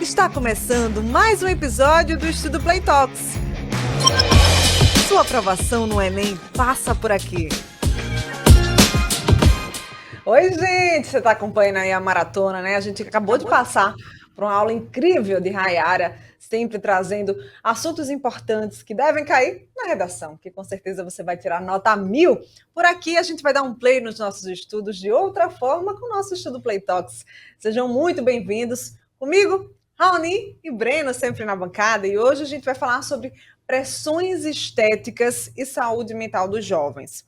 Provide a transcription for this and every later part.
Está começando mais um episódio do Estudo Play Talks. Sua aprovação no Enem passa por aqui. Oi, gente! Você está acompanhando aí a maratona, né? A gente acabou de passar por uma aula incrível de Rayara, sempre trazendo assuntos importantes que devem cair na redação, que com certeza você vai tirar nota 1000. Por aqui a gente vai dar um play nos nossos estudos de outra forma com o nosso Estudo Play Talks. Sejam muito bem-vindos. Comigo, Raoni e Breno, sempre na bancada, e hoje a gente vai falar sobre pressões estéticas e saúde mental dos jovens.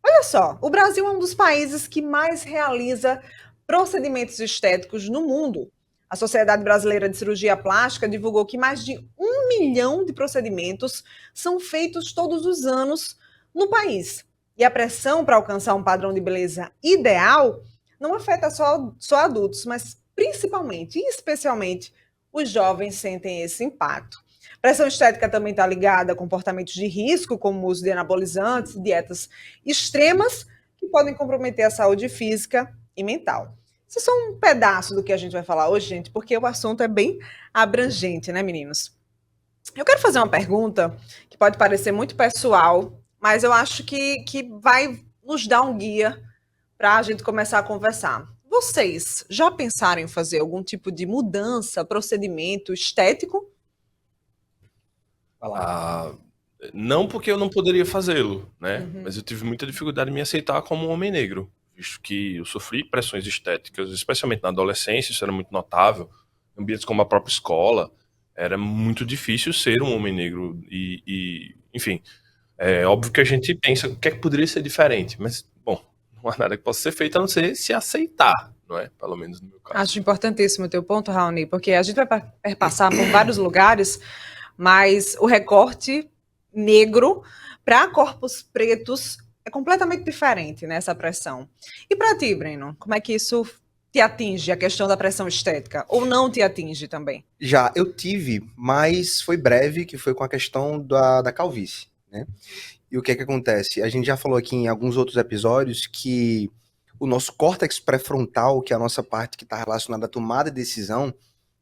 Olha só, o Brasil é um dos países que mais realiza procedimentos estéticos no mundo. A Sociedade Brasileira de Cirurgia Plástica divulgou que mais de 1 milhão de procedimentos são feitos todos os anos no país. E a pressão para alcançar um padrão de beleza ideal não afeta só adultos, mas principalmente e especialmente os jovens sentem esse impacto. Pressão estética também está ligada a comportamentos de risco, como o uso de anabolizantes, dietas extremas, que podem comprometer a saúde física e mental. Isso é só um pedaço do que a gente vai falar hoje, gente, porque o assunto é bem abrangente, né, meninos? Eu quero fazer uma pergunta que pode parecer muito pessoal, mas eu acho que vai nos dar um guia para a gente começar a conversar. Vocês já pensaram em fazer algum tipo de mudança, procedimento estético? Ah, não porque eu não poderia fazê-lo, né? Mas eu tive muita dificuldade em me aceitar como um homem negro, visto que eu sofri pressões estéticas, especialmente na adolescência, isso era muito notável. Em ambientes como a própria escola, era muito difícil ser um homem negro enfim, é óbvio que a gente pensa o que é que poderia ser diferente, mas, bom, não há nada que possa ser feito a não ser se aceitar, não é? Pelo menos no meu caso. Acho importantíssimo o teu ponto, Raoni, porque a gente vai passar por vários lugares, mas o recorte negro para corpos pretos é completamente diferente nessa pressão. E para ti, Breno, como é que isso te atinge, a questão da pressão estética? Ou não te atinge também? Já, eu tive, mas foi breve, que foi com a questão da calvície, né? E o que é que acontece? A gente já falou aqui em alguns outros episódios que o nosso córtex pré-frontal, que é a nossa parte que está relacionada à tomada de decisão,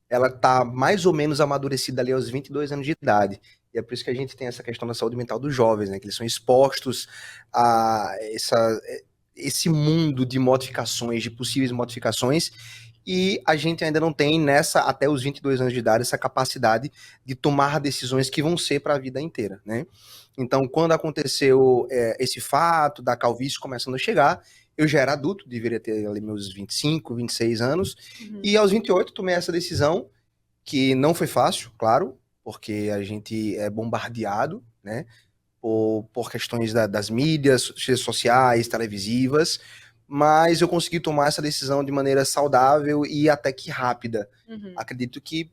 ela está mais ou menos amadurecida ali aos 22 anos de idade. E é por isso que a gente tem essa questão da saúde mental dos jovens, né? Que eles são expostos a esse mundo de modificações, de possíveis modificações, e a gente ainda não tem até os 22 anos de idade, essa capacidade de tomar decisões que vão ser para a vida inteira, né? Então, quando aconteceu esse fato da calvície começando a chegar, eu já era adulto, deveria ter ali meus 25, 26 anos, e aos 28 tomei essa decisão, que não foi fácil, claro, porque a gente é bombardeado, né, por questões das mídias, redes sociais, televisivas, mas eu consegui tomar essa decisão de maneira saudável e até que rápida. Acredito que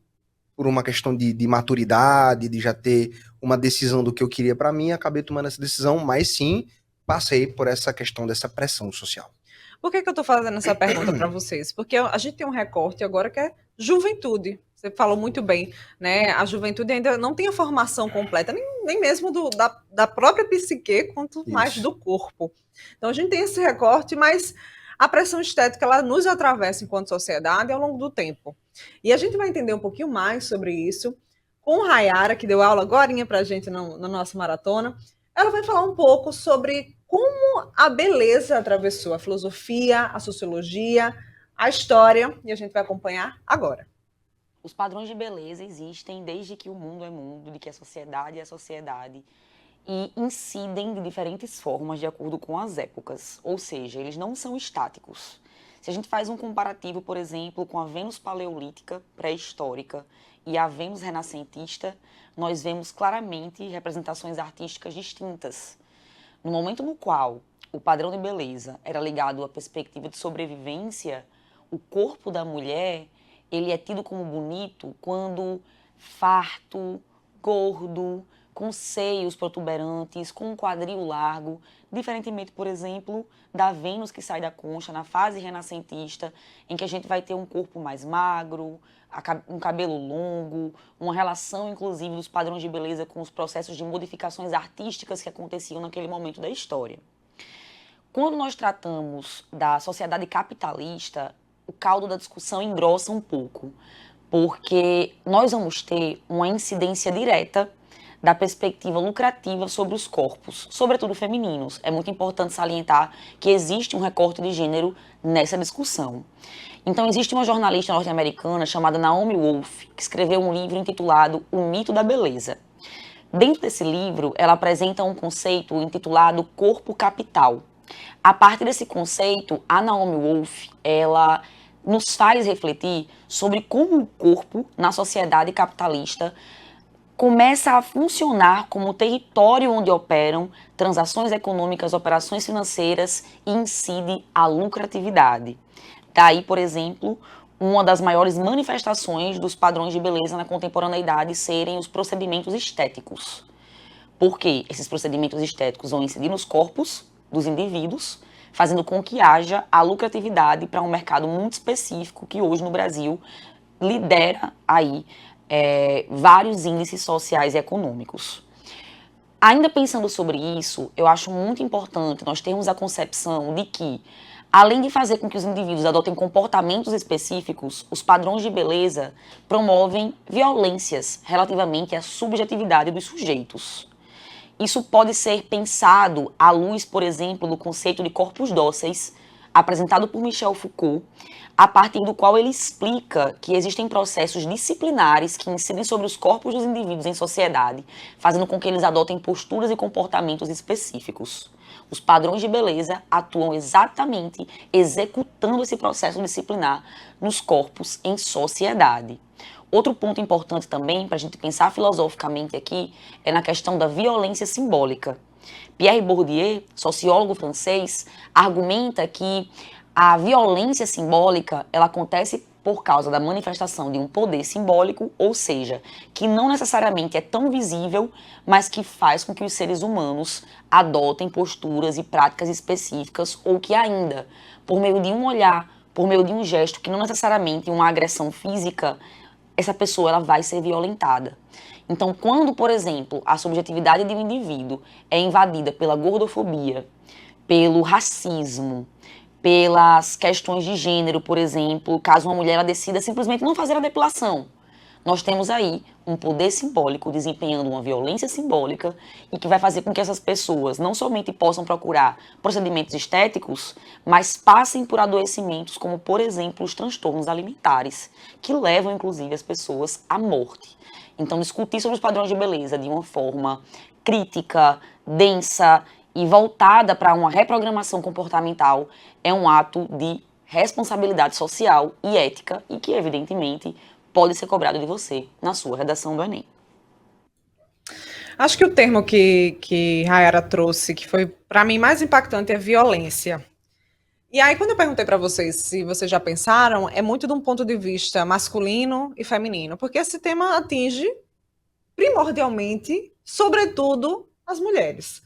por uma questão de maturidade, de já ter uma decisão do que eu queria para mim, acabei tomando essa decisão, mas sim, passei por essa questão dessa pressão social. Por que eu estou fazendo essa pergunta para vocês? Porque a gente tem um recorte agora que é juventude. Você falou muito bem, né? A juventude ainda não tem a formação completa, nem mesmo da própria psique, quanto mais do corpo. Então a gente tem esse recorte, mas a pressão estética ela nos atravessa enquanto sociedade ao longo do tempo. E a gente vai entender um pouquinho mais sobre isso com Rayara, que deu aula agorinha para a gente na nossa maratona. Ela vai falar um pouco sobre como a beleza atravessou a filosofia, a sociologia, a história, e a gente vai acompanhar agora. Os padrões de beleza existem desde que o mundo é mundo, de que a sociedade é sociedade, e incidem de diferentes formas de acordo com as épocas, ou seja, eles não são estáticos. Se a gente faz um comparativo, por exemplo, com a Vênus paleolítica pré-histórica e a Vênus renascentista, nós vemos claramente representações artísticas distintas. No momento no qual o padrão de beleza era ligado à perspectiva de sobrevivência, o corpo da mulher ele é tido como bonito quando farto, gordo, com seios protuberantes, com um quadril largo, diferentemente, por exemplo, da Vênus que sai da concha na fase renascentista, em que a gente vai ter um corpo mais magro, um cabelo longo, uma relação, inclusive, dos padrões de beleza com os processos de modificações artísticas que aconteciam naquele momento da história. Quando nós tratamos da sociedade capitalista, o caldo da discussão engrossa um pouco, porque nós vamos ter uma incidência direta da perspectiva lucrativa sobre os corpos, sobretudo femininos. É muito importante salientar que existe um recorte de gênero nessa discussão. Então, existe uma jornalista norte-americana chamada Naomi Wolf, que escreveu um livro intitulado O Mito da Beleza. Dentro desse livro, ela apresenta um conceito intitulado corpo capital. A partir desse conceito, a Naomi Wolf, ela nos faz refletir sobre como o corpo, na sociedade capitalista, começa a funcionar como território onde operam transações econômicas, operações financeiras e incide a lucratividade. Daí, por exemplo, uma das maiores manifestações dos padrões de beleza na contemporaneidade serem os procedimentos estéticos. Porque esses procedimentos estéticos vão incidir nos corpos dos indivíduos, fazendo com que haja a lucratividade para um mercado muito específico que hoje no Brasil lidera aí vários índices sociais e econômicos. Ainda pensando sobre isso, eu acho muito importante nós termos a concepção de que, além de fazer com que os indivíduos adotem comportamentos específicos, os padrões de beleza promovem violências relativamente à subjetividade dos sujeitos. Isso pode ser pensado à luz, por exemplo, do conceito de corpos dóceis, apresentado por Michel Foucault, a partir do qual ele explica que existem processos disciplinares que incidem sobre os corpos dos indivíduos em sociedade, fazendo com que eles adotem posturas e comportamentos específicos. Os padrões de beleza atuam exatamente executando esse processo disciplinar nos corpos em sociedade. Outro ponto importante também, para a gente pensar filosoficamente aqui, é na questão da violência simbólica. Pierre Bourdieu, sociólogo francês, argumenta que a violência simbólica ela acontece por causa da manifestação de um poder simbólico, ou seja, que não necessariamente é tão visível, mas que faz com que os seres humanos adotem posturas e práticas específicas, ou que ainda, por meio de um olhar, por meio de um gesto, que não necessariamente uma agressão física, essa pessoa ela vai ser violentada. Então, quando, por exemplo, a subjetividade de um indivíduo é invadida pela gordofobia, pelo racismo, pelas questões de gênero, por exemplo, caso uma mulher ela decida simplesmente não fazer a depilação, nós temos aí um poder simbólico desempenhando uma violência simbólica e que vai fazer com que essas pessoas não somente possam procurar procedimentos estéticos, mas passem por adoecimentos como, por exemplo, os transtornos alimentares, que levam, inclusive, as pessoas à morte. Então, discutir sobre os padrões de beleza de uma forma crítica, densa e voltada para uma reprogramação comportamental é um ato de responsabilidade social e ética e que, evidentemente, pode ser cobrado de você na sua redação do Enem. Acho que o termo que Rayara trouxe, que foi para mim mais impactante, é violência. E aí, quando eu perguntei para vocês se vocês já pensaram, é muito de um ponto de vista masculino e feminino, porque esse tema atinge primordialmente, sobretudo, as mulheres.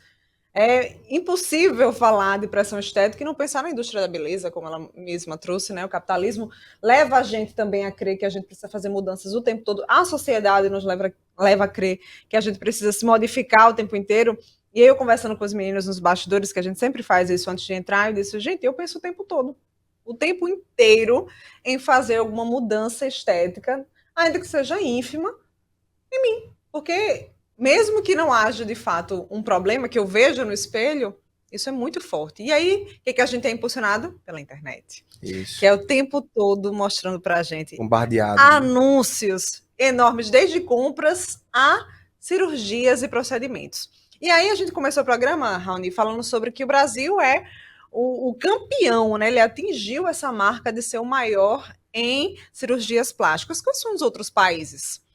É impossível falar de pressão estética e não pensar na indústria da beleza, como ela mesma trouxe, né? O capitalismo leva a gente também a crer que a gente precisa fazer mudanças o tempo todo. A sociedade nos leva a crer que a gente precisa se modificar o tempo inteiro. E eu, conversando com os meninos nos bastidores, que a gente sempre faz isso antes de entrar, eu disse, gente, eu penso o tempo todo, o tempo inteiro, em fazer alguma mudança estética, ainda que seja ínfima, em mim. Porque mesmo que não haja, de fato, um problema que eu veja no espelho, isso é muito forte. E aí, o que a gente é impulsionado? Pela internet. Isso. Que é o tempo todo mostrando pra gente Bombardeado. anúncios enormes, desde compras a cirurgias e procedimentos. E aí a gente começou o programa, Raoni, falando sobre que o Brasil é o campeão, né? Ele atingiu essa marca de ser o maior em cirurgias plásticas. Quais são os outros países?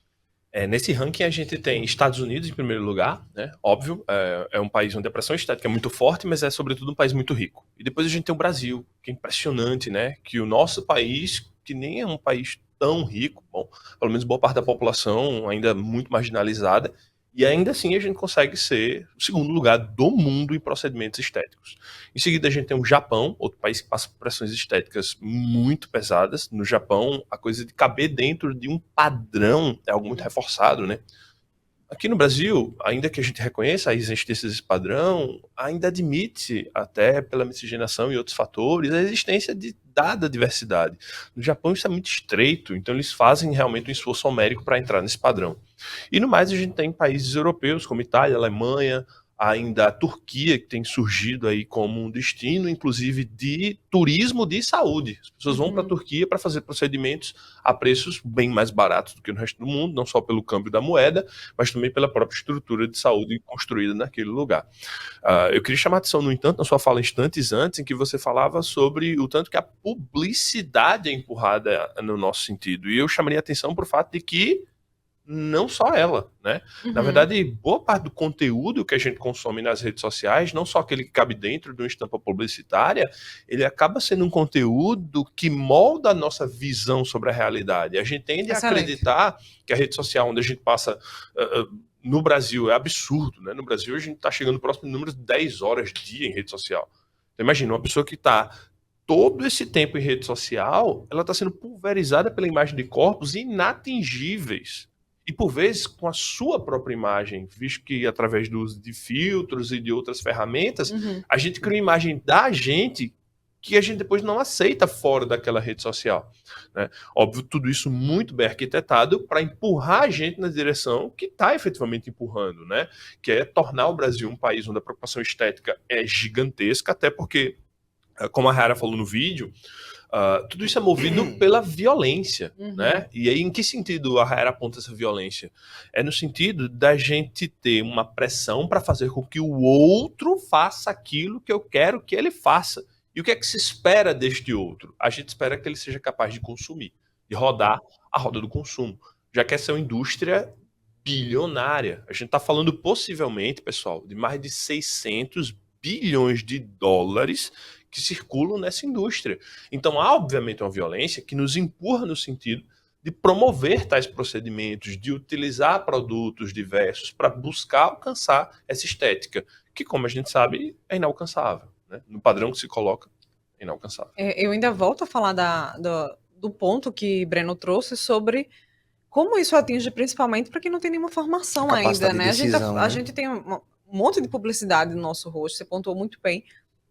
Nesse ranking a gente tem Estados Unidos em primeiro lugar, né? Óbvio, é um país onde a pressão estética é muito forte, mas é sobretudo um país muito rico. E depois a gente tem o Brasil, que é impressionante, né? Que o nosso país, que nem é um país tão rico, bom, pelo menos boa parte da população ainda muito marginalizada, e ainda assim a gente consegue ser o segundo lugar do mundo em procedimentos estéticos. Em seguida a gente tem o Japão, outro país que passa por pressões estéticas muito pesadas. No Japão, a coisa de caber dentro de um padrão é algo muito reforçado, né? Aqui no Brasil, ainda que a gente reconheça a existência desse padrão, ainda admite, até pela miscigenação e outros fatores, a existência de dada diversidade. No Japão isso é muito estreito, então eles fazem realmente um esforço homérico para entrar nesse padrão. E no mais a gente tem países europeus como Itália, Alemanha, ainda a Turquia, que tem surgido aí como um destino, inclusive, de turismo de saúde. As pessoas vão para a Turquia para fazer procedimentos a preços bem mais baratos do que no resto do mundo, não só pelo câmbio da moeda, mas também pela própria estrutura de saúde construída naquele lugar. Eu queria chamar a atenção, no entanto, na sua fala instantes antes, em que você falava sobre o tanto que a publicidade é empurrada no nosso sentido. E eu chamaria a atenção para o fato de que não só ela, né? Na verdade, boa parte do conteúdo que a gente consome nas redes sociais, não só aquele que cabe dentro de uma estampa publicitária, ele acaba sendo um conteúdo que molda a nossa visão sobre a realidade. A gente tende a acreditar que a rede social onde a gente passa... no Brasil é absurdo, né? No Brasil a gente está chegando próximo de números de 10 horas dia em rede social. Então imagina, uma pessoa que está todo esse tempo em rede social, ela está sendo pulverizada pela imagem de corpos inatingíveis. E por vezes com a sua própria imagem, visto que através do uso de filtros e de outras ferramentas, a gente cria uma imagem da gente que a gente depois não aceita fora daquela rede social, né? Óbvio, tudo isso muito bem arquitetado para empurrar a gente na direção que está efetivamente empurrando, né? Que é tornar o Brasil um país onde a preocupação estética é gigantesca, até porque, como a Rara falou no vídeo, tudo isso é movido pela violência, né? E aí, em que sentido a Rara aponta essa violência? É no sentido da gente ter uma pressão para fazer com que o outro faça aquilo que eu quero que ele faça. E o que é que se espera deste outro? A gente espera que ele seja capaz de consumir, de rodar a roda do consumo, já que essa é uma indústria bilionária. A gente está falando possivelmente, pessoal, de mais de 600 bilhões de dólares que circulam nessa indústria. Então há, obviamente, uma violência que nos empurra no sentido de promover tais procedimentos, de utilizar produtos diversos para buscar alcançar essa estética, que, como a gente sabe, é inalcançável, né? No padrão que se coloca, é inalcançável. Eu ainda volto a falar do ponto que Breno trouxe sobre como isso atinge principalmente para quem não tem nenhuma formação ainda, né? A gente tem um monte de publicidade no nosso rosto, você pontuou muito bem,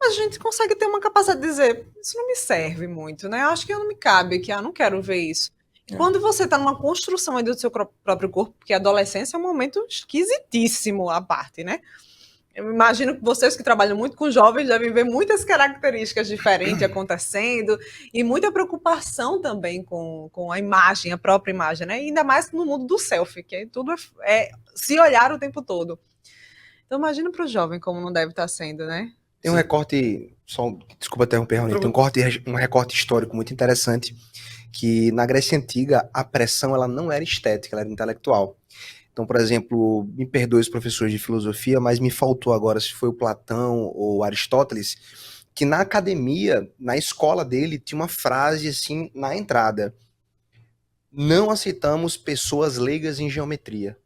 mas a gente consegue ter uma capacidade de dizer, isso não me serve muito, né? Acho que eu não me cabe, que eu não quero ver isso. Quando você está numa construção ainda do seu próprio corpo, porque a adolescência é um momento esquisitíssimo à parte, né? Eu imagino que vocês que trabalham muito com jovens devem ver muitas características diferentes acontecendo e muita preocupação também com a imagem, a própria imagem, né? E ainda mais no mundo do selfie, que tudo é se olhar o tempo todo. Então imagina para o jovem como não deve estar sendo, né? Tem um recorte, desculpa interromper, Raoni, tem um recorte histórico muito interessante, que na Grécia Antiga a pressão ela não era estética, ela era intelectual. Então, por exemplo, me perdoe os professores de filosofia, mas me faltou agora se foi o Platão ou Aristóteles, que na academia, na escola dele, tinha uma frase assim na entrada: não aceitamos pessoas leigas em geometria.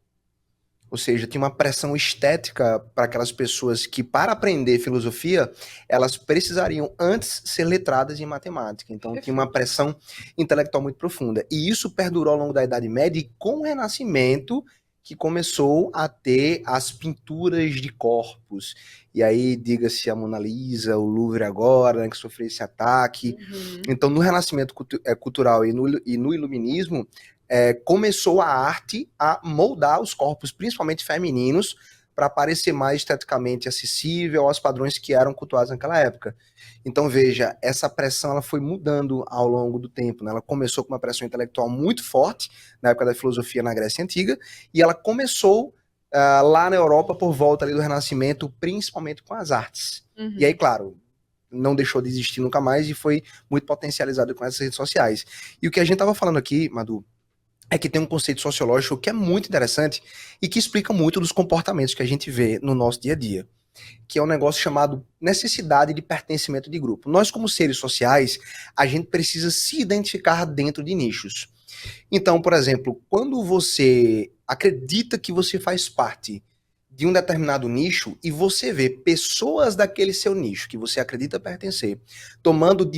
Ou seja, tinha uma pressão estética para aquelas pessoas que, para aprender filosofia, elas precisariam antes ser letradas em matemática. Então, tinha uma pressão intelectual muito profunda. E isso perdurou ao longo da Idade Média e com o Renascimento que começou a ter as pinturas de corpos. E aí, diga-se a Mona Lisa, o Louvre agora, né, que sofreu esse ataque. Então, no Renascimento cultural e no Iluminismo, começou a arte a moldar os corpos, principalmente femininos, para parecer mais esteticamente acessível aos padrões que eram cultuados naquela época. Então, veja, essa pressão ela foi mudando ao longo do tempo, né? Ela começou com uma pressão intelectual muito forte, na época da filosofia na Grécia Antiga, e ela começou lá na Europa por volta ali do Renascimento, principalmente com as artes. E aí, claro, não deixou de existir nunca mais e foi muito potencializado com essas redes sociais. E o que a gente estava falando aqui, Madu, é que tem um conceito sociológico que é muito interessante e que explica muito dos comportamentos que a gente vê no nosso dia a dia, que é um negócio chamado necessidade de pertencimento de grupo. Nós, como seres sociais, a gente precisa se identificar dentro de nichos. Então, por exemplo, quando você acredita que você faz parte de um determinado nicho e você vê pessoas daquele seu nicho que você acredita pertencer tomando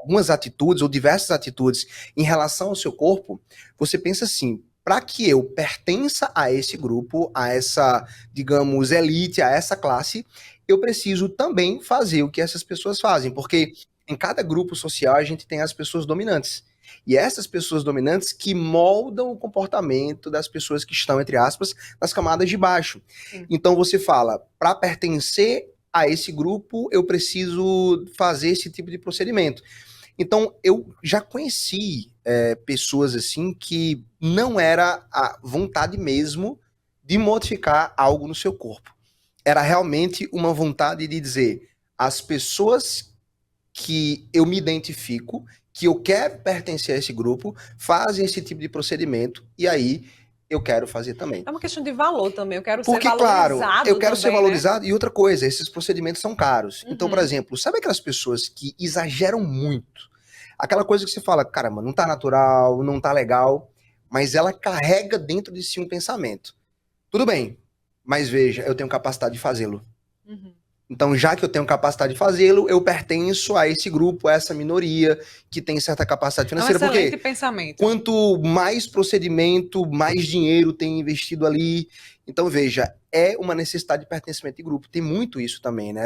algumas atitudes ou diversas atitudes em relação ao seu corpo, você pensa assim, para que eu pertença a esse grupo, a essa, digamos, elite, a essa classe, eu preciso também fazer o que essas pessoas fazem, porque em cada grupo social a gente tem as pessoas dominantes. E essas pessoas dominantes que moldam o comportamento das pessoas que estão, entre aspas, nas camadas de baixo. Sim. Então você fala, para pertencer a esse grupo, eu preciso fazer esse tipo de procedimento. Então, eu já conheci pessoas assim que não era a vontade mesmo de modificar algo no seu corpo. Era realmente uma vontade de dizer, as pessoas que eu me identifico, que eu quero pertencer a esse grupo, fazem esse tipo de procedimento, e aí eu quero fazer também. É uma questão de valor também. Eu quero Porque, ser valorizado. claro, eu quero também, ser valorizado. E outra coisa, esses procedimentos são caros. Uhum. Então, por exemplo, sabe aquelas pessoas que exageram muito? Aquela coisa que você fala, caramba, não tá natural, não tá legal, mas ela carrega dentro de si um pensamento. Tudo bem, mas veja, eu tenho capacidade de fazê-lo. Uhum. Então, já que eu tenho capacidade de fazê-lo, eu pertenço a esse grupo, a essa minoria que tem certa capacidade financeira. É um excelente Porque pensamento. quanto mais procedimento, mais dinheiro tem investido ali. Então, veja, é uma necessidade de pertencimento de grupo. Tem muito isso também, né?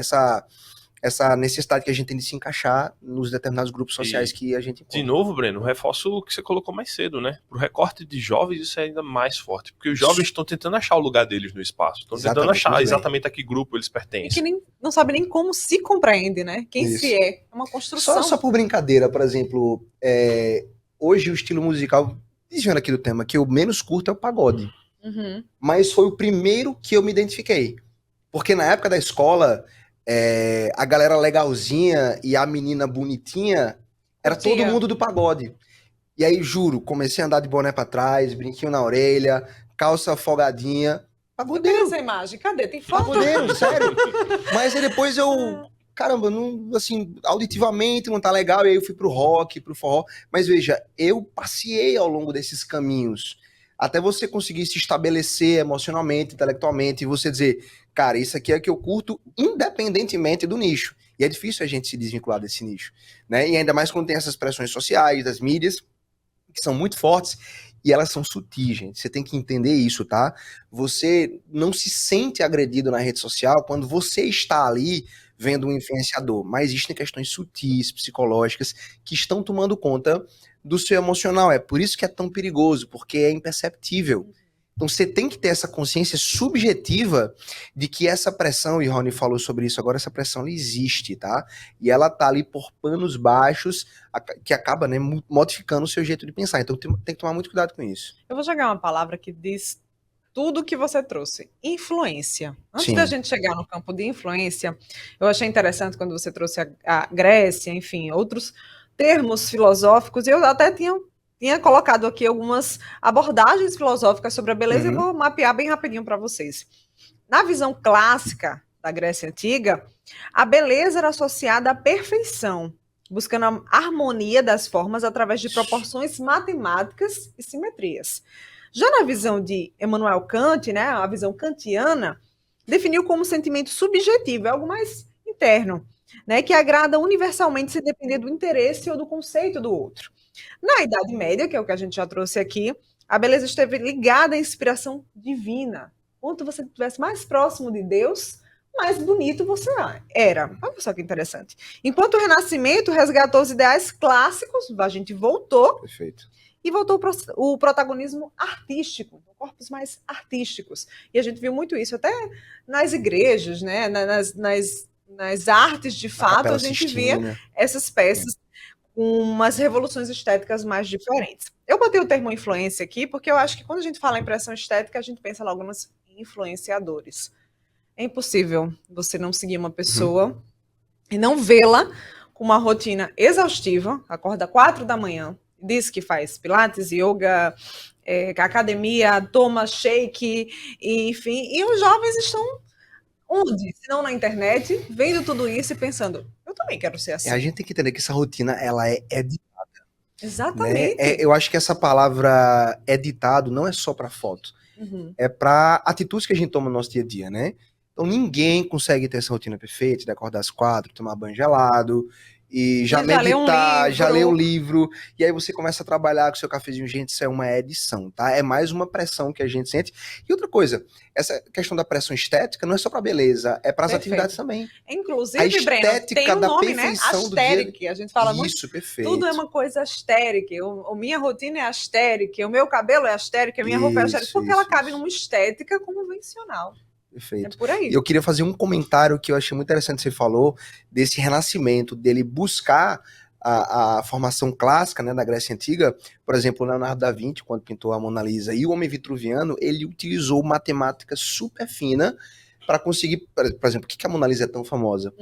Essa necessidade que a gente tem de se encaixar nos determinados grupos sociais que a gente encontra. De novo, Breno, reforço o que você colocou mais cedo, né? Pro recorte de jovens isso é ainda mais forte, porque os jovens estão tentando achar o lugar deles no espaço, estão tentando achar exatamente a que grupo eles pertencem. E que não sabe nem como se compreende, né? Quem Isso. se é. É uma construção. Só por brincadeira, por exemplo, hoje o estilo musical, desviando aqui do tema, que eu menos curto é o pagode. Uhum. Mas foi o primeiro que eu me identifiquei. Porque na época da escola, a galera legalzinha e a menina bonitinha era Curtia. todo mundo do pagode. E aí, juro, comecei a andar de boné pra trás, brinquinho na orelha, calça folgadinha. Cadê Pagodeiro, essa imagem? Cadê? Tem foto? pagodeiro, sério. Mas aí depois eu, caramba, não, assim, auditivamente não tá legal, e aí eu fui pro rock, pro forró. Mas veja, eu passei ao longo desses caminhos, até você conseguir se estabelecer emocionalmente, intelectualmente, e você dizer, cara, isso aqui é o que eu curto, independentemente do nicho. E é difícil a gente se desvincular desse nicho, né? E ainda mais quando tem essas pressões sociais, das mídias, que são muito fortes, e elas são sutis, gente. Você tem que entender isso, tá? Você não se sente agredido na rede social quando você está ali vendo um influenciador, mas existem questões sutis, psicológicas, que estão tomando conta do seu emocional. É por isso que é tão perigoso, porque é imperceptível. Então você tem que ter essa consciência subjetiva de que essa pressão, e Rony falou sobre isso agora, essa pressão ela existe, tá? E ela tá ali por panos baixos, que acaba, né, modificando o seu jeito de pensar. Então tem que tomar muito cuidado com isso. Eu vou jogar uma palavra que diz tudo o que você trouxe. Influência. Antes Sim. da gente chegar no campo de influência, eu achei interessante quando você trouxe a Grécia, enfim, outros termos filosóficos, e eu até tinha colocado aqui algumas abordagens filosóficas sobre a beleza, e vou mapear bem rapidinho para vocês. Na visão clássica da Grécia Antiga, a beleza era associada à perfeição, buscando a harmonia das formas através de proporções matemáticas e simetrias. Já na visão de Immanuel Kant, né, a visão kantiana, definiu como sentimento subjetivo, é algo mais interno, né, que agrada universalmente sem depender do interesse ou do conceito do outro. Na Idade Média, que é o que a gente já trouxe aqui, a beleza esteve ligada à inspiração divina. Quanto você estivesse mais próximo de Deus, mais bonito você era. Olha só que interessante. Enquanto o Renascimento resgatou os ideais clássicos, a gente voltou. Perfeito. E voltou o protagonismo artístico, corpos mais artísticos. E a gente viu muito isso até nas igrejas, né? Nas artes, de fato, a gente via essas peças com umas revoluções estéticas mais diferentes. Eu botei o termo influência aqui porque eu acho que quando a gente fala em impressão estética, a gente pensa logo nos influenciadores. É impossível você não seguir uma pessoa e não vê-la com uma rotina exaustiva, acorda 4 da manhã, diz que faz pilates, yoga, academia, toma shake, enfim, e os jovens estão onde? Se não na internet, vendo tudo isso e pensando, eu também quero ser assim. A gente tem que entender que essa rotina, ela é editada. Exatamente. Né? Eu acho que essa palavra editado não é só para foto. É para atitudes que a gente toma no nosso dia a dia, né? Então ninguém consegue ter essa rotina perfeita, de acordar às 4, tomar banho gelado e já já lê um meditar, já livro. lê o livro, e aí você começa a trabalhar com o seu cafezinho. Gente, isso é uma edição, tá? É mais uma pressão que a gente sente. E outra coisa, essa questão da pressão estética não é só pra beleza, é para as Perfeito. atividades também. A Inclusive, Breno, estética tem um da nome, né? perfeição do dia. Asteric. A gente fala muito. Isso, perfeito. Tudo é uma coisa asteric. A minha rotina é asteric, o meu cabelo é asteric, a minha roupa é asteric, porque ela cabe numa estética convencional. Perfeito. É por aí. Eu queria fazer um comentário que eu achei muito interessante que você falou, desse renascimento, dele buscar a formação clássica, né, da Grécia Antiga. Por exemplo, Leonardo da Vinci, quando pintou a Mona Lisa e o Homem Vitruviano, ele utilizou matemática super fina para conseguir, por exemplo, por que a Mona Lisa é tão famosa?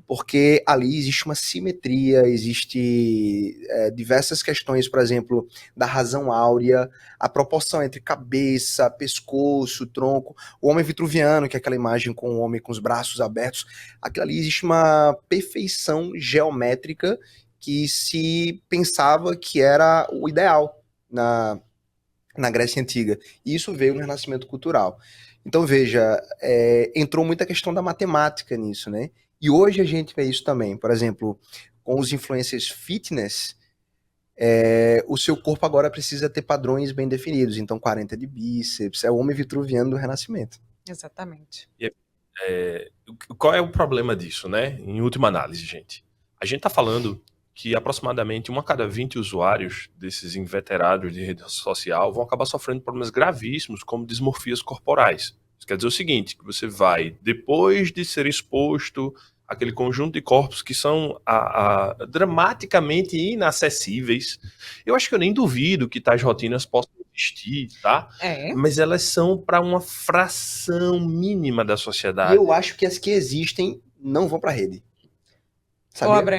Porque ali existe uma simetria, existe diversas questões, por exemplo, da razão áurea, a proporção entre cabeça, pescoço, tronco, o homem vitruviano, que é aquela imagem com o homem com os braços abertos, aquilo ali existe uma perfeição geométrica que se pensava que era o ideal na Grécia Antiga. E isso veio no Renascimento Cultural. Então, veja, entrou muita questão da matemática nisso, né? E hoje a gente vê isso também. Por exemplo, com os influencers fitness, o seu corpo agora precisa ter padrões bem definidos. Então, 40 de bíceps, é o homem vitruviano do Renascimento. Exatamente. Qual é o problema disso, né? Em última análise, gente. A gente tá falando que aproximadamente 1 a cada 20 usuários desses inveterados de rede social vão acabar sofrendo problemas gravíssimos, como dismorfias corporais. Isso quer dizer o seguinte, que você vai, depois de ser exposto àquele conjunto de corpos que são dramaticamente inacessíveis, eu acho que eu nem duvido que tais rotinas possam existir, tá? Mas elas são para uma fração mínima da sociedade. E eu acho que as que existem não vão para a rede.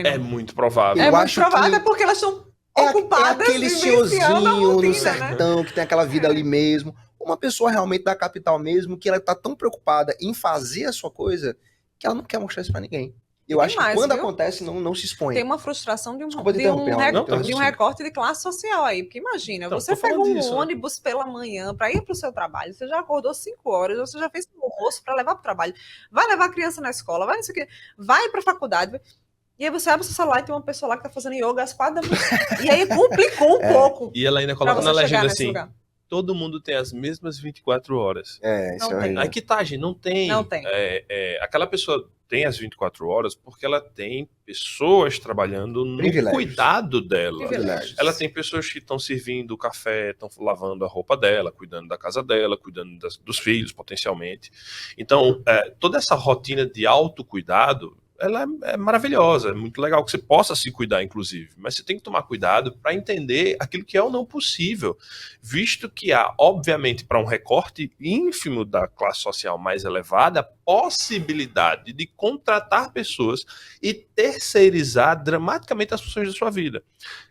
É muito provável. É muito provável, porque elas estão ocupadas aquele senhorzinho no sertão, né? Que tem aquela vida ali mesmo. Uma pessoa realmente da capital mesmo, que ela tá tão preocupada em fazer a sua coisa, que ela não quer mostrar isso pra ninguém. Eu acho que quando acontece, não se expõe. Tem uma frustração de um recorte de classe social aí. Porque imagina, então, você pegou um ônibus pela manhã para ir pro seu trabalho, você já acordou 5 horas, você já fez o almoço para levar pro trabalho, vai levar a criança na escola, vai não sei o quê, vai pra faculdade. E aí você abre o seu celular e tem uma pessoa lá que tá fazendo yoga às 4 da manhã. E aí complicou um pouco. E ela ainda coloca na legenda assim, todo mundo tem as mesmas 24 horas. Isso é aí que tá, gente, não tem. Não tem. Aquela pessoa tem as 24 horas porque ela tem pessoas trabalhando no cuidado dela. Ela tem pessoas que estão servindo o café, estão lavando a roupa dela, cuidando da casa dela, cuidando dos filhos, potencialmente. Então, toda essa rotina de autocuidado, ela é maravilhosa, é muito legal que você possa se cuidar, inclusive, mas você tem que tomar cuidado para entender aquilo que é ou não possível, visto que há, obviamente, para um recorte ínfimo da classe social mais elevada, a possibilidade de contratar pessoas e terceirizar dramaticamente as funções da sua vida.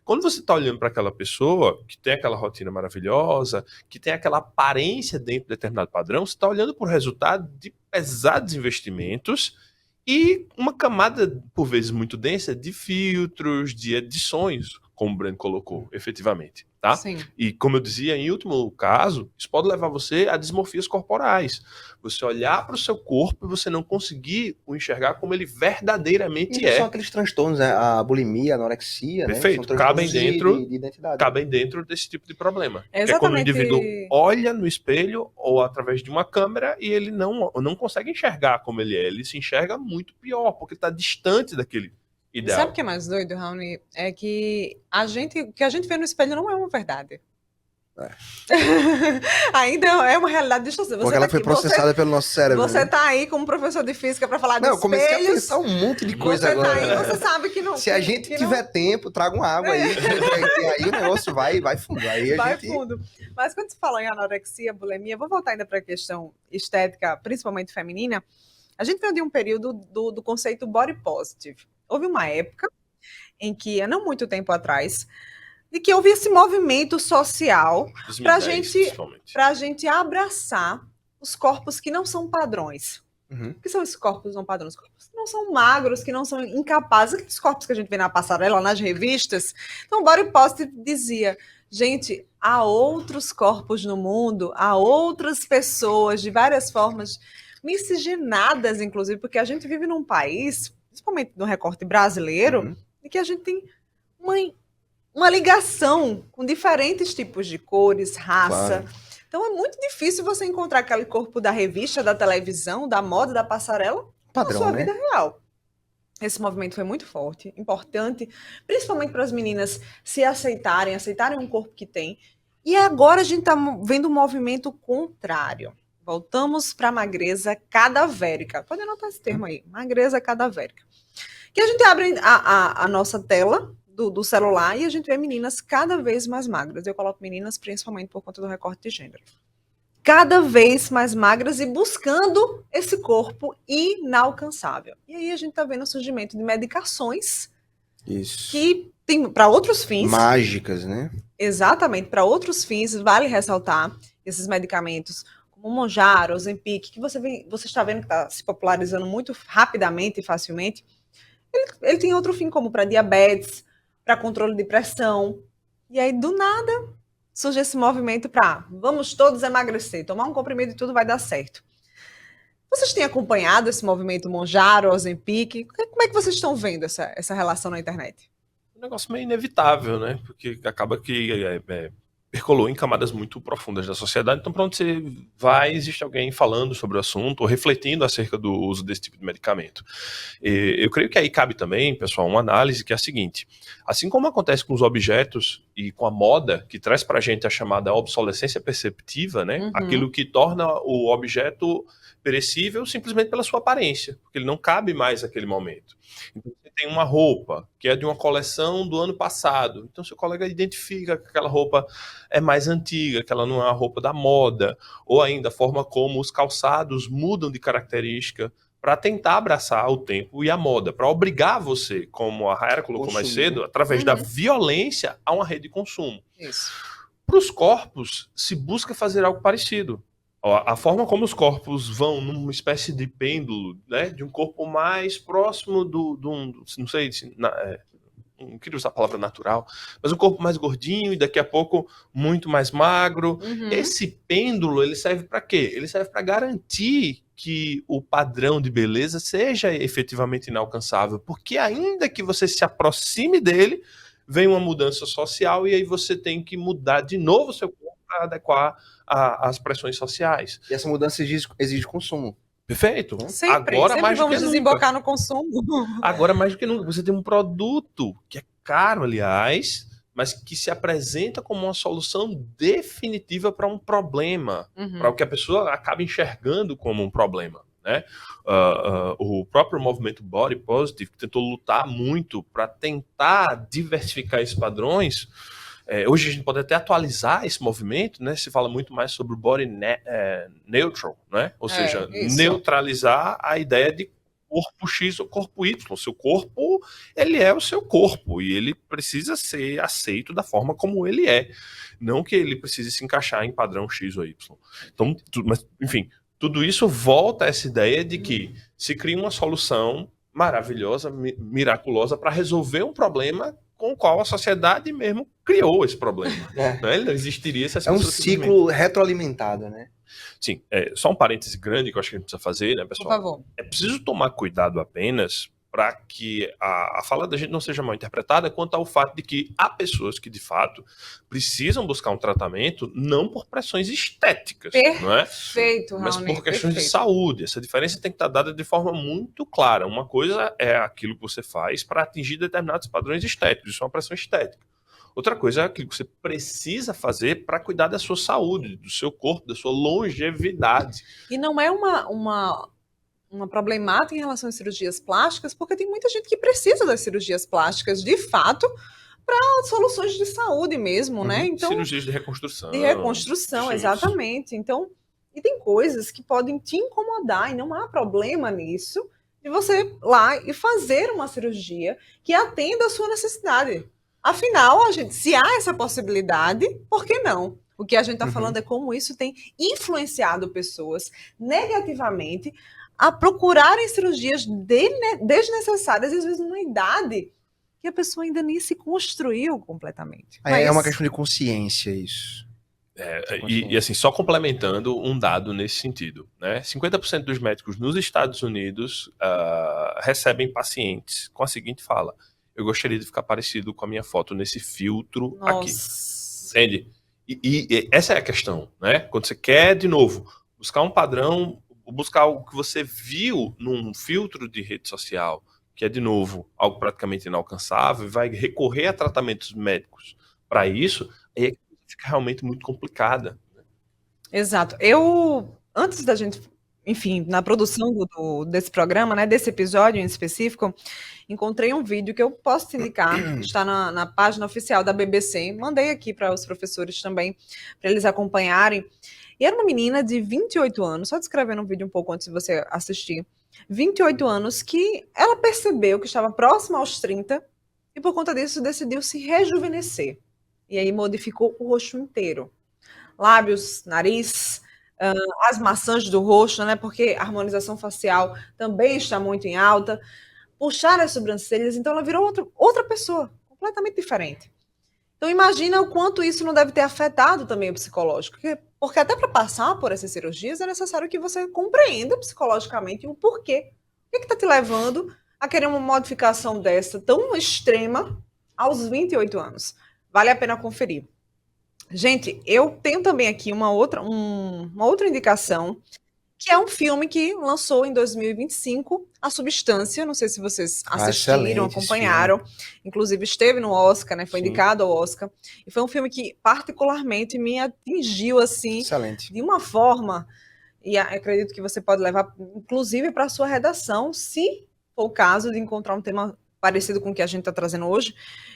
Quando você está olhando para aquela pessoa que tem aquela rotina maravilhosa, que tem aquela aparência dentro de determinado padrão, você está olhando por resultado de pesados investimentos e uma camada, por vezes, muito densa de filtros, de edições, como o Breno colocou, efetivamente. Tá? Sim. E, como eu dizia, em último caso, isso pode levar você a dismorfias corporais. Você olhar para o seu corpo e você não conseguir o enxergar como ele verdadeiramente é. São aqueles transtornos, né? A bulimia, a anorexia, perfeito, né? Cabem dentro de identidade. Cabem dentro desse tipo de problema. Exatamente. É quando o indivíduo olha no espelho ou através de uma câmera e ele não consegue enxergar como ele é. Ele se enxerga muito pior, porque está distante daquele ideal. Sabe o que é mais doido, Raoni? É que o que a gente vê no espelho não é uma verdade. Ainda é uma realidade distorcida. Porque ela foi processada pelo nosso cérebro. Você tá aí como professor de física para falar de espelhos. Eu comecei a pensar um monte de coisa agora. Tá aí, você sabe que não. Se a gente tiver tempo, traga uma água aí. Aí o negócio vai fundo. Aí fundo. Mas quando você fala em anorexia, bulimia, vou voltar ainda para a questão estética, principalmente feminina. A gente veio de um período do conceito body positive. Houve uma época em que, há não muito tempo atrás, de que houve esse movimento social para a gente abraçar os corpos que não são padrões. O que são esses corpos não padrões? Corpos que não são magros, que não são incapazes. Aqueles corpos que a gente vê na passarela, nas revistas. Então, o Body Positive dizia, gente, há outros corpos no mundo, há outras pessoas de várias formas, miscigenadas, inclusive, porque a gente vive num país, principalmente no recorte brasileiro, de que a gente tem uma ligação com diferentes tipos de cores, raça. Claro. Então é muito difícil você encontrar aquele corpo da revista, da televisão, da moda, da passarela Padrão, na sua né? vida real. Esse movimento foi muito forte, importante, principalmente para as meninas se aceitarem um corpo que tem. E agora a gente está vendo um movimento contrário. Voltamos para a magreza cadavérica. Pode anotar esse termo aí, magreza cadavérica. Que a gente abre a nossa tela do celular e a gente vê meninas cada vez mais magras. Eu coloco meninas principalmente por conta do recorte de gênero. Cada vez mais magras e buscando esse corpo inalcançável. E aí a gente está vendo o surgimento de medicações Isso. que tem para outros fins. Mágicas, né? Exatamente, para outros fins, vale ressaltar esses medicamentos, como o Mounjaro, Ozempic, que você está vendo que está se popularizando muito rapidamente e facilmente. Ele tem outro fim, como para diabetes, para controle de pressão. E aí, do nada, surge esse movimento para vamos todos emagrecer, tomar um comprimido e tudo vai dar certo. Vocês têm acompanhado esse movimento Mounjaro, Ozempic? Como é que vocês estão vendo essa relação na internet? Um negócio meio inevitável, né? Porque acaba que percolou em camadas muito profundas da sociedade. Então, para onde você vai, existe alguém falando sobre o assunto ou refletindo acerca do uso desse tipo de medicamento. Eu creio que aí cabe também, pessoal, uma análise que é a seguinte. Assim como acontece com os objetos e com a moda, que traz para a gente a chamada obsolescência perceptiva, né? Aquilo que torna o objeto perecível simplesmente pela sua aparência, porque ele não cabe mais naquele momento. Então, você tem uma roupa que é de uma coleção do ano passado. Então, seu colega identifica que aquela roupa é mais antiga, que ela não é a roupa da moda, ou ainda a forma como os calçados mudam de característica para tentar abraçar o tempo e a moda, para obrigar você, como a Rayara colocou mais cedo, através da violência, a uma rede de consumo. Isso. Para os corpos, se busca fazer algo parecido. A forma como os corpos vão numa espécie de pêndulo, né, de um corpo mais próximo não sei, não queria usar a palavra natural, mas um corpo mais gordinho e daqui a pouco muito mais magro. Esse pêndulo, ele serve para quê? Ele serve para garantir que o padrão de beleza seja efetivamente inalcançável, porque ainda que você se aproxime dele, vem uma mudança social e aí você tem que mudar de novo o seu corpo para adequar às pressões sociais. E essa mudança exige consumo. Perfeito. Sempre Agora mais do vamos que desembocar nunca. no consumo. Agora mais do que nunca. Você tem um produto que é caro, aliás, mas que se apresenta como uma solução definitiva para um problema, para o que a pessoa acaba enxergando como um problema. Né? O próprio movimento Body Positive tentou lutar muito para tentar diversificar esses padrões. Hoje a gente pode até atualizar esse movimento, né? Se fala muito mais sobre o body neutral, né? Ou seja, neutralizar a ideia de corpo X ou corpo Y. O seu corpo, ele é o seu corpo e ele precisa ser aceito da forma como ele é. Não que ele precise se encaixar em padrão X ou Y. Então, mas, enfim, tudo isso volta a essa ideia de que se cria uma solução maravilhosa, miraculosa para resolver um problema com o qual a sociedade mesmo criou esse problema. Né? Ele não existiria se essa um ciclo retroalimentado, né? Sim, só um parêntese grande que eu acho que a gente precisa fazer, né, pessoal? Por favor. É preciso tomar cuidado apenas para que a fala da gente não seja mal interpretada quanto ao fato de que há pessoas que, de fato, precisam buscar um tratamento não por pressões estéticas, não é? Perfeito, mas por questões de saúde. Essa diferença tem que estar dada de forma muito clara. Uma coisa é aquilo que você faz para atingir determinados padrões estéticos, isso é uma pressão estética. Outra coisa é aquilo que você precisa fazer para cuidar da sua saúde, do seu corpo, da sua longevidade. E não é uma problemática em relação às cirurgias plásticas, porque tem muita gente que precisa das cirurgias plásticas, de fato, para soluções de saúde mesmo, né? Então, cirurgias de reconstrução. De reconstrução, exatamente. Então, e tem coisas que podem te incomodar, e não há problema nisso, de você ir lá e fazer uma cirurgia que atenda à sua necessidade. Afinal, se há essa possibilidade, por que não? O que a gente está falando é como isso tem influenciado pessoas negativamente a procurarem cirurgias desnecessárias, às vezes numa idade que a pessoa ainda nem se construiu completamente. É uma questão de consciência isso. E assim, só complementando um dado nesse sentido, né? 50% dos médicos nos Estados Unidos recebem pacientes com a seguinte fala: eu gostaria de ficar parecido com a minha foto nesse filtro aqui. Nossa. Entende? E essa é a questão, né? Quando você quer, de novo, buscar um padrão, buscar algo que você viu num filtro de rede social, que é, de novo, algo praticamente inalcançável, e vai recorrer a tratamentos médicos para isso, aí é que fica realmente muito complicada. Exato. Antes da gente, enfim, na produção desse programa, né, desse episódio em específico, encontrei um vídeo que eu posso te indicar, está na página oficial da BBC, mandei aqui para os professores também, para eles acompanharem. E era uma menina de 28 anos, só descrevendo um vídeo um pouco antes de você assistir, 28 anos, que ela percebeu que estava próxima aos 30 e por conta disso decidiu se rejuvenescer. E aí modificou o rosto inteiro. Lábios, nariz, as maçãs do rosto, né? Porque a harmonização facial também está muito em alta. Puxar as sobrancelhas, então ela virou outra pessoa, completamente diferente. Então imagina o quanto isso não deve ter afetado também o psicológico. Porque até para passar por essas cirurgias é necessário que você compreenda psicologicamente o porquê. O que está te levando a querer uma modificação dessa tão extrema aos 28 anos? Vale a pena conferir. Gente, eu tenho também aqui uma outra indicação, que é um filme que lançou em 2025, A Substância. Não sei se vocês assistiram, acompanharam. Inclusive esteve no Oscar, né? Foi indicado ao Oscar. E foi um filme que particularmente me atingiu assim, de uma forma, e acredito que você pode levar, inclusive, para a sua redação, se for o caso de encontrar um tema parecido com o que a gente está trazendo hoje.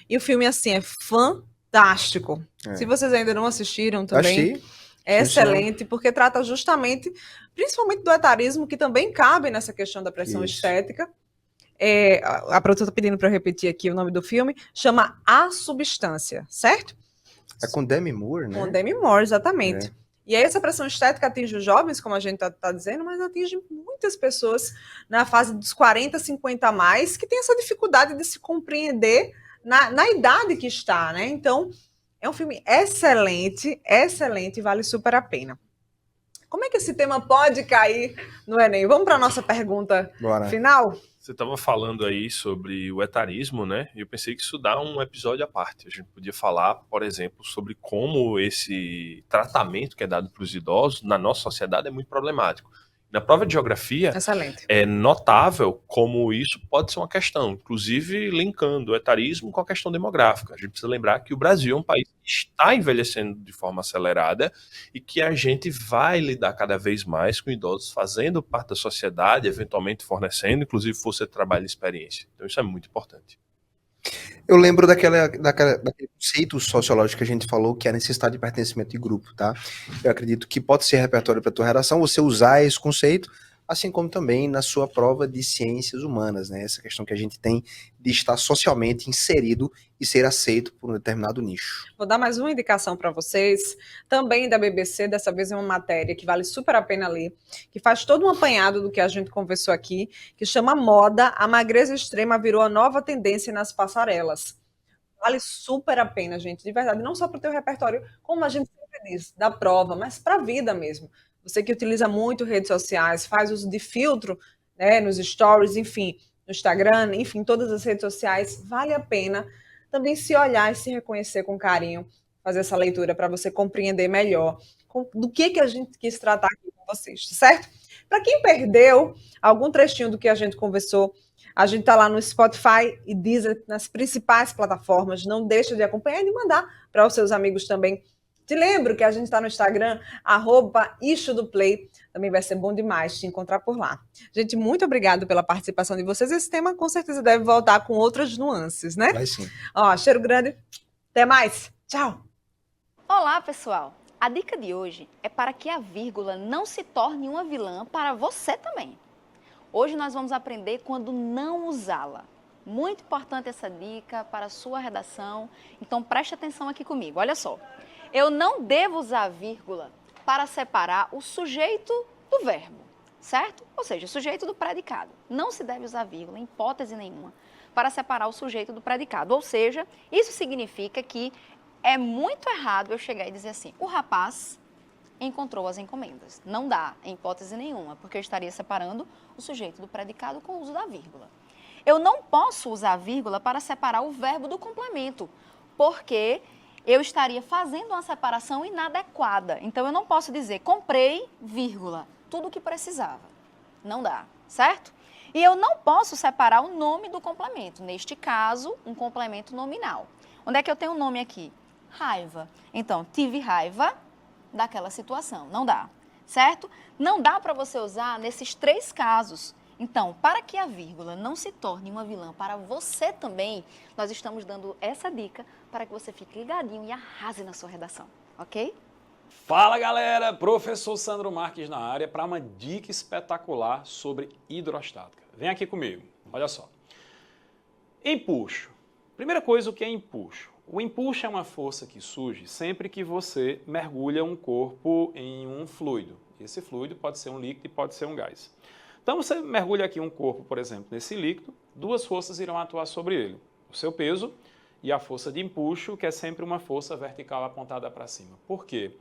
E o filme, assim, é fantástico. Se vocês ainda não assistiram também, é excelente, porque trata justamente, principalmente do etarismo, que também cabe nessa questão da pressão estética. A produtora está pedindo para eu repetir aqui o nome do filme, chama A Substância, certo? É com Demi Moore, né? Com Demi Moore, exatamente. E aí essa pressão estética atinge os jovens, como a gente está dizendo, mas atinge muitas pessoas na fase dos 40, 50 a mais, que tem essa dificuldade de se compreender na idade que está, né? Então, é um filme excelente, excelente, vale super a pena. Como é que esse tema pode cair no Enem? Vamos para a nossa pergunta final? Você estava falando aí sobre o etarismo, né? E eu pensei que isso dá um episódio à parte. A gente podia falar, por exemplo, sobre como esse tratamento que é dado para os idosos na nossa sociedade é muito problemático. Na prova de geografia, é notável como isso pode ser uma questão, inclusive linkando o etarismo com a questão demográfica. A gente precisa lembrar que o Brasil é um país que está envelhecendo de forma acelerada e que a gente vai lidar cada vez mais com idosos fazendo parte da sociedade, eventualmente fornecendo, inclusive força de trabalho e experiência. Então isso é muito importante. Eu lembro daquele conceito sociológico que a gente falou, que é a necessidade de pertencimento de grupo, tá? Eu acredito que pode ser repertório para a tua redação, você usar esse conceito, assim como também na sua prova de ciências humanas, né? Essa questão que a gente tem de estar socialmente inserido e ser aceito por um determinado nicho. Vou dar mais uma indicação para vocês, também da BBC, dessa vez é uma matéria que vale super a pena ler, que faz todo um apanhado do que a gente conversou aqui, que chama Moda, a magreza extrema virou a nova tendência nas passarelas. Vale super a pena, gente, de verdade, não só para o teu repertório, como a gente sempre diz, da prova, mas para a vida mesmo. Você que utiliza muito redes sociais, faz uso de filtro, né, nos stories, enfim, no Instagram, enfim, todas as redes sociais, vale a pena também se olhar e se reconhecer com carinho, fazer essa leitura para você compreender melhor do que a gente quis tratar aqui com vocês, certo? Para quem perdeu algum trechinho do que a gente conversou, a gente está lá no Spotify e Deezer, nas principais plataformas, não deixa de acompanhar e de mandar para os seus amigos também. Te lembro que a gente está no Instagram, @istodoplay. Também vai ser bom demais te encontrar por lá. Gente, muito obrigada pela participação de vocês. Esse tema com certeza deve voltar com outras nuances, né? Vai sim. Ó, cheiro grande. Até mais. Tchau. Olá, pessoal. A dica de hoje é para que a vírgula não se torne uma vilã para você também. Hoje nós vamos aprender quando não usá-la. Muito importante essa dica para a sua redação. Então preste atenção aqui comigo. Olha só. Eu não devo usar a vírgula para separar o sujeito do verbo, certo? Ou seja, o sujeito do predicado. Não se deve usar vírgula, em hipótese nenhuma, para separar o sujeito do predicado. Ou seja, isso significa que é muito errado eu chegar e dizer assim, o rapaz encontrou as encomendas. Não dá, em hipótese nenhuma, porque eu estaria separando o sujeito do predicado com o uso da vírgula. Eu não posso usar a vírgula para separar o verbo do complemento, porque eu estaria fazendo uma separação inadequada. Então, eu não posso dizer comprei, vírgula, tudo o que precisava. Não dá, certo? E eu não posso separar o nome do complemento. Neste caso, um complemento nominal. Onde é que eu tenho o nome aqui? Raiva. Então, tive raiva daquela situação. Não dá, certo? Não dá para você usar nesses 3 casos. Então, para que a vírgula não se torne uma vilã para você também, nós estamos dando essa dica para que você fique ligadinho e arrase na sua redação, ok? Fala galera, professor Sandro Marques na área para uma dica espetacular sobre hidrostática. Vem aqui comigo, olha só. Empuxo. Primeira coisa, o que é empuxo? O empuxo é uma força que surge sempre que você mergulha um corpo em um fluido. Esse fluido pode ser um líquido e pode ser um gás. Então você mergulha aqui um corpo, por exemplo, nesse líquido, 2 forças irão atuar sobre ele. O seu peso e a força de empuxo, que é sempre uma força vertical apontada para cima. Por quê?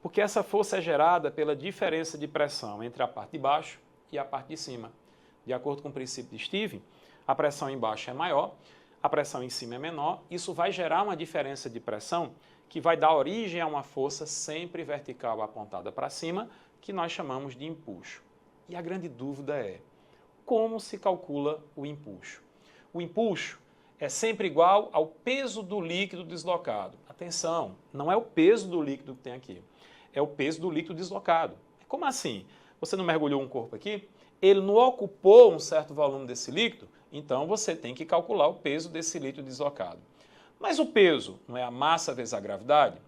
Porque essa força é gerada pela diferença de pressão entre a parte de baixo e a parte de cima. De acordo com o princípio de Stevens, a pressão embaixo é maior, a pressão em cima é menor. Isso vai gerar uma diferença de pressão que vai dar origem a uma força sempre vertical apontada para cima, que nós chamamos de empuxo. E a grande dúvida é, como se calcula o empuxo? O empuxo é sempre igual ao peso do líquido deslocado. Atenção, não é o peso do líquido que tem aqui, é o peso do líquido deslocado. Como assim? Você não mergulhou um corpo aqui? Ele não ocupou um certo volume desse líquido? Então você tem que calcular o peso desse líquido deslocado. Mas o peso não é a massa vezes a gravidade?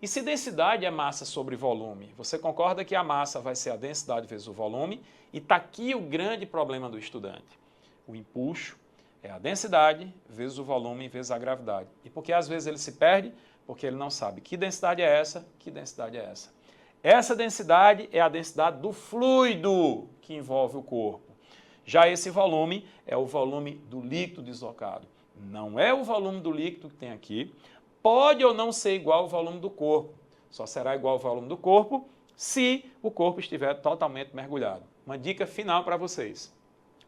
E se densidade é massa sobre volume, você concorda que a massa vai ser a densidade vezes o volume? E está aqui o grande problema do estudante. O empuxo é a densidade vezes o volume vezes a gravidade. E por que às vezes ele se perde? Porque ele não sabe que densidade é essa, que densidade é essa. Essa densidade é a densidade do fluido que envolve o corpo. Já esse volume é o volume do líquido deslocado. Não é o volume do líquido que tem aqui. Pode ou não ser igual ao volume do corpo. Só será igual ao volume do corpo se o corpo estiver totalmente mergulhado. Uma dica final para vocês.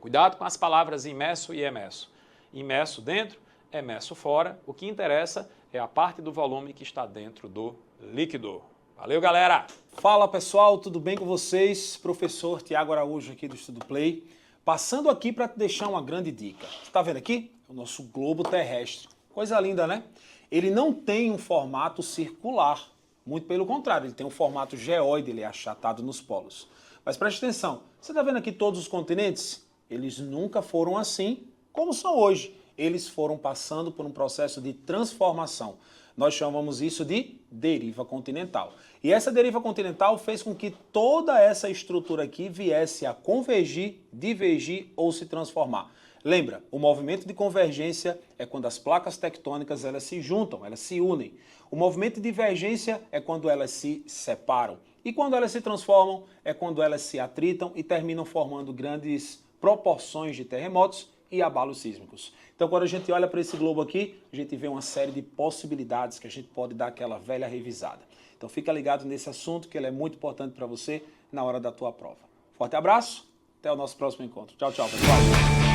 Cuidado com as palavras imerso e emerso. Imerso dentro, emerso fora. O que interessa é a parte do volume que está dentro do líquido. Valeu, galera! Fala, pessoal, tudo bem com vocês? Professor Tiago Araújo aqui do Estudo Play. Passando aqui para te deixar uma grande dica. Você está vendo aqui? O nosso globo terrestre. Coisa linda, né? Ele não tem um formato circular. Muito pelo contrário, ele tem um formato geóide, ele é achatado nos polos. Mas preste atenção, você está vendo aqui todos os continentes? Eles nunca foram assim como são hoje. Eles foram passando por um processo de transformação. Nós chamamos isso de deriva continental. E essa deriva continental fez com que toda essa estrutura aqui viesse a convergir, divergir ou se transformar. Lembra, o movimento de convergência é quando as placas tectônicas elas se juntam, elas se unem. O movimento de divergência é quando elas se separam. E quando elas se transformam é quando elas se atritam e terminam formando grandes proporções de terremotos e abalos sísmicos. Então, quando a gente olha para esse globo aqui, a gente vê uma série de possibilidades que a gente pode dar aquela velha revisada. Então, fica ligado nesse assunto, que ele é muito importante para você na hora da tua prova. Forte abraço, até o nosso próximo encontro. Tchau, tchau, pessoal.